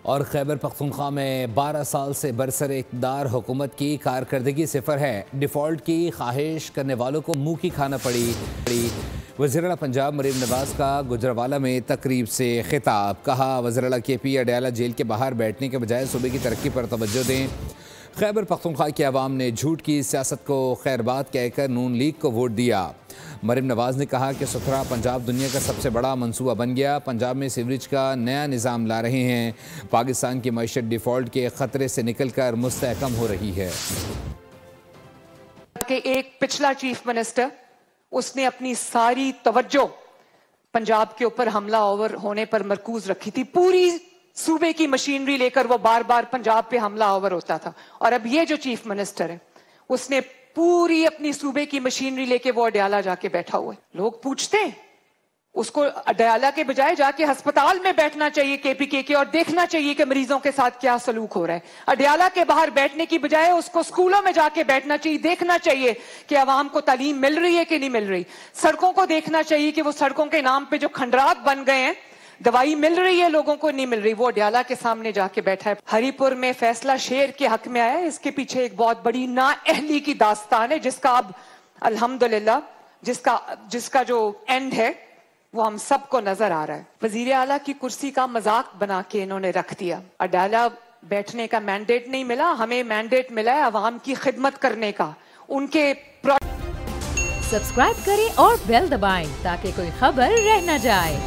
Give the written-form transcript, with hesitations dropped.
اور خیبر پختونخوا میں 12 سال سے برسر اقتدار حکومت کی کارکردگی صفر ہے۔ ڈیفالٹ کی خواہش کرنے والوں کو منہ کی کھانا پڑی۔ وزیر اعلیٰ پنجاب مریم نواز کا گجرانوالہ میں تقریب سے خطاب، کہا وزیر اعلیٰ کے پی اڈیالہ جیل کے باہر بیٹھنے کے بجائے صوبے کی ترقی پر توجہ دیں۔ خیبر پختونخوا کی عوام نے جھوٹ کی سیاست کو خیر بات کہہ کر نون لیگ کو ووٹ دیا۔ مریم نواز نے کہا کہ ستھرا پنجاب دنیا کا سب سے بڑا منصوبہ بن گیا، پنجاب میں سیوریج کا نیا نظام لا رہے ہیں، پاکستان کی معیشت ڈیفالٹ کے خطرے سے نکل کر مستحکم ہو رہی ہے۔ کہ ایک پچھلا چیف منسٹر اس نے اپنی ساری توجہ پنجاب کے اوپر حملہ آور ہونے پر مرکوز رکھی تھی، پوری صوبے کی مشینری لے کر وہ بار بار پنجاب پہ حملہ آور ہوتا تھا، اور اب یہ جو چیف منسٹر ہے اس نے پوری اپنی صوبے کی مشینری لے کے وہ اڈیالہ جا کے بیٹھا ہوا ہے۔ لوگ پوچھتے ہیں اس کو اڈیالہ کے بجائے جا کے ہسپتال میں بیٹھنا چاہیے کے پی کے اور دیکھنا چاہیے کہ مریضوں کے ساتھ کیا سلوک ہو رہا ہے۔ اڈیالہ کے باہر بیٹھنے کی بجائے اس کو سکولوں میں جا کے بیٹھنا چاہیے، دیکھنا چاہیے کہ عوام کو تعلیم مل رہی ہے کہ نہیں مل رہی، سڑکوں کو دیکھنا چاہیے کہ وہ سڑکوں کے نام پہ جو کھنڈرات بن گئے ہیں دوائی مل رہی ہے لوگوں کو نہیں مل رہی، وہ اڈیالہ کے سامنے جا کے بیٹھا ہے۔ ہری پور میں فیصلہ شیر کے حق میں آیا ہے، اس کے پیچھے ایک بہت بڑی نااہلی کی داستان ہے جس کا اب الحمدللہ جس کا جو اینڈ ہے وہ ہم سب کو نظر آ رہا ہے۔ وزیر اعلیٰ کی کرسی کا مذاق بنا کے انہوں نے رکھ دیا۔ اڈیالہ بیٹھنے کا مینڈیٹ نہیں ملا، ہمیں مینڈیٹ ملا ہے عوام کی خدمت کرنے کا۔ ان کے سبسکرائب کریں اور بیل دبائیں تاکہ کوئی خبر رہ نہ جائے۔